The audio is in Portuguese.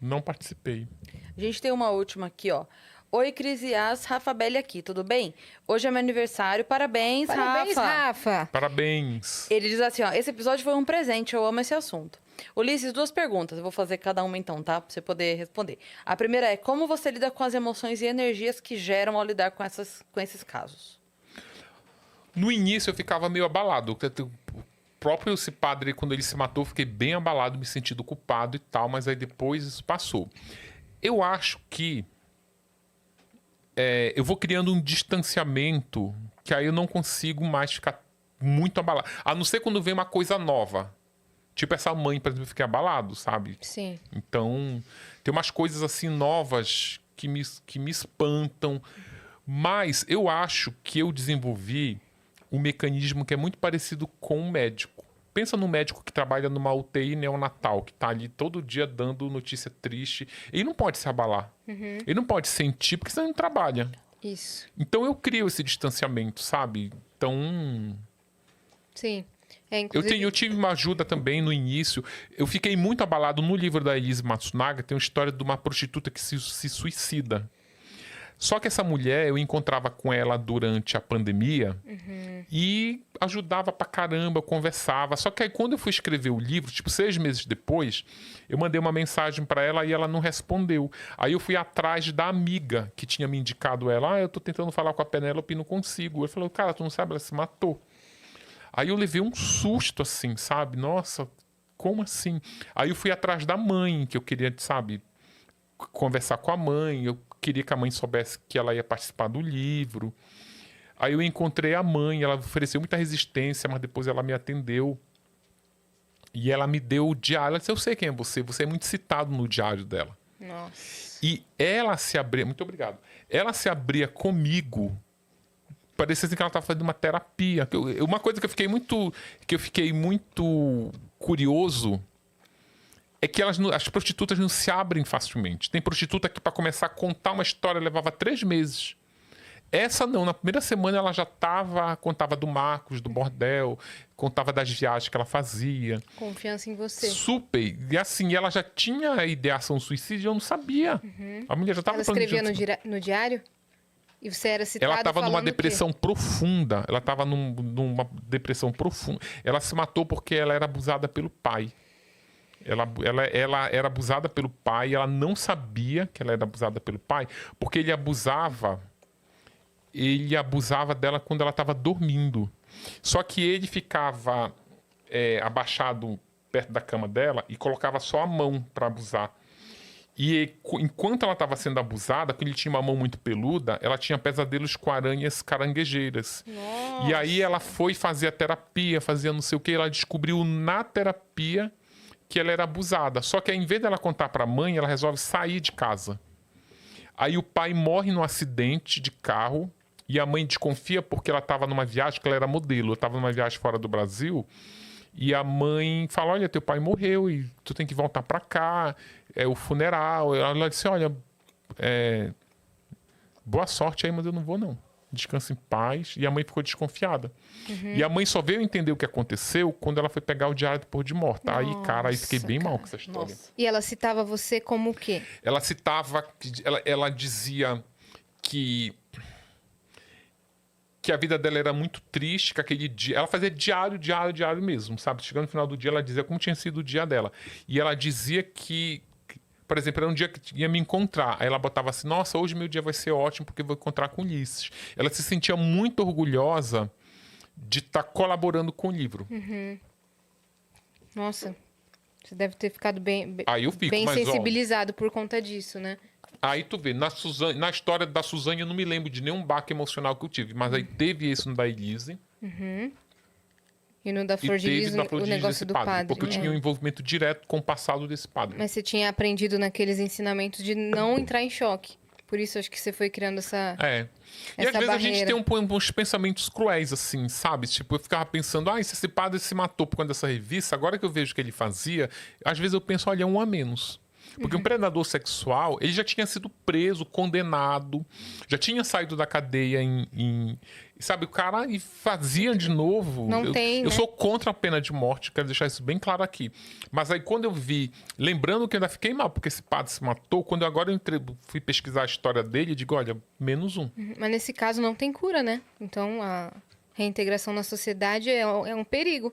Não participei. A gente tem uma última aqui, ó. Oi, Cris e As, Rafa Belli aqui, tudo bem? Hoje é meu aniversário, parabéns, Parabéns, Rafa. Parabéns. Ele diz assim, ó, esse episódio foi um presente, eu amo esse assunto. Ulisses, 2 perguntas, eu vou fazer cada uma então, tá? Pra você poder responder. A primeira é, como você lida com as emoções e energias que geram ao lidar com esses casos? No início eu ficava meio abalado. O próprio esse padre, quando ele se matou, eu fiquei bem abalado, me sentindo culpado e tal, mas aí depois isso passou. Eu acho que eu vou criando um distanciamento que aí eu não consigo mais ficar muito abalado. A não ser quando vem uma coisa nova. Tipo essa mãe, por exemplo, eu fiquei abalado, sabe? Sim. Então, tem umas coisas assim novas que me espantam. Mas eu acho que eu desenvolvi um mecanismo que é muito parecido com o médico. Pensa num médico que trabalha numa UTI neonatal, que está ali todo dia dando notícia triste. Ele não pode se abalar. Ele não pode sentir, porque senão ele não trabalha. Isso. Então eu crio esse distanciamento, sabe? Então, Sim. Inclusive... eu tive uma ajuda também no início. Eu fiquei muito abalado no livro da Elise Matsunaga. Tem uma história de uma prostituta que se suicida. Só que essa mulher, eu encontrava com ela durante a pandemia e ajudava pra caramba, conversava. Só que aí quando eu fui escrever o livro, tipo 6 meses depois, eu mandei uma mensagem pra ela e ela não respondeu. Aí eu fui atrás da amiga que tinha me indicado ela. Eu tô tentando falar com a Penélope e não consigo. Eu falei, cara, tu não sabe, ela se matou. Aí eu levei um susto assim, sabe? Nossa, como assim? Aí eu fui atrás da mãe, que eu queria, sabe, conversar com a mãe. Eu queria que a mãe soubesse que ela ia participar do livro. Aí eu encontrei a mãe, ela ofereceu muita resistência, mas depois ela me atendeu. E ela me deu o diário. Ela disse, eu sei quem é você é muito citado no diário dela. Nossa. E ela se abria, muito obrigado, ela se abria comigo, parecia assim que ela estava fazendo uma terapia. Uma coisa que eu fiquei muito curioso é que as prostitutas não se abrem facilmente. Tem prostituta que, para começar a contar uma história, levava 3 meses. Essa não. Na primeira semana ela já contava do Marcos, do bordel, contava das viagens que ela fazia. Confiança em você. Super. E assim, ela já tinha ideação suicídio e eu não sabia. A mulher já estava... Ela escrevia no diário? E você era citado Ela estava numa falando o quê? depressão profunda. Ela estava numa depressão profunda. Ela se matou porque ela era abusada pelo pai. Ela era abusada pelo pai, ela não sabia que ela era abusada pelo pai, porque ele abusava dela quando ela estava dormindo. Só que ele ficava abaixado perto da cama dela e colocava só a mão para abusar. E enquanto ela estava sendo abusada, porque ele tinha uma mão muito peluda, ela tinha pesadelos com aranhas caranguejeiras. Nossa. E aí ela foi fazer a terapia, fazia não sei o que, ela descobriu na terapia que ela era abusada. Só que ao invés dela contar para a mãe, ela resolve sair de casa. Aí o pai morre num acidente de carro e a mãe desconfia porque ela estava numa viagem, que ela era modelo, estava numa viagem fora do Brasil, e a mãe fala, olha, teu pai morreu e tu tem que voltar para cá, é o funeral. Ela disse, olha, boa sorte aí, mas eu não vou não. Descansa em paz. E a mãe ficou desconfiada. E a mãe só veio entender o que aconteceu quando ela foi pegar o diário depois de morta. Aí, cara, aí fiquei bem mal com essa história. Nossa. E ela citava você como o quê? Ela citava, ela dizia que a vida dela era muito triste, que aquele dia... Ela fazia diário mesmo, sabe? Chegando no final do dia, ela dizia como tinha sido o dia dela. E ela dizia que, por exemplo, era um dia que ia me encontrar. Aí ela botava assim, nossa, hoje meu dia vai ser ótimo porque eu vou encontrar com Ulisses. Ela se sentia muito orgulhosa de estar colaborando com o livro. Nossa, você deve ter ficado bem Aí eu fico, mas, sensibilizado por conta disso, né? Aí tu vê, na história da Suzane eu não me lembro de nenhum baque emocional que eu tive, mas aí teve esse no da Elise. E no da Flor de Lis, o negócio do padre. Porque eu tinha um envolvimento direto com o passado desse padre. Mas você tinha aprendido naqueles ensinamentos de não entrar em choque. Por isso acho que você foi criando essa E às vezes barreira. a gente tem uns pensamentos cruéis, assim, sabe? Tipo, eu ficava pensando, se esse padre se matou por conta dessa revista, agora que eu vejo o que ele fazia, às vezes eu penso, olha, é um a menos. Porque um predador sexual, ele já tinha sido preso, condenado, já tinha saído da cadeia sabe, o cara e fazia de novo. Não tem, eu né? sou contra a pena de morte, quero deixar isso bem claro aqui. Mas aí quando eu vi, lembrando que eu ainda fiquei mal, porque esse padre se matou, quando agora fui pesquisar a história dele, eu digo, olha, -1. Mas nesse caso não tem cura, né? Então a reintegração na sociedade é um perigo.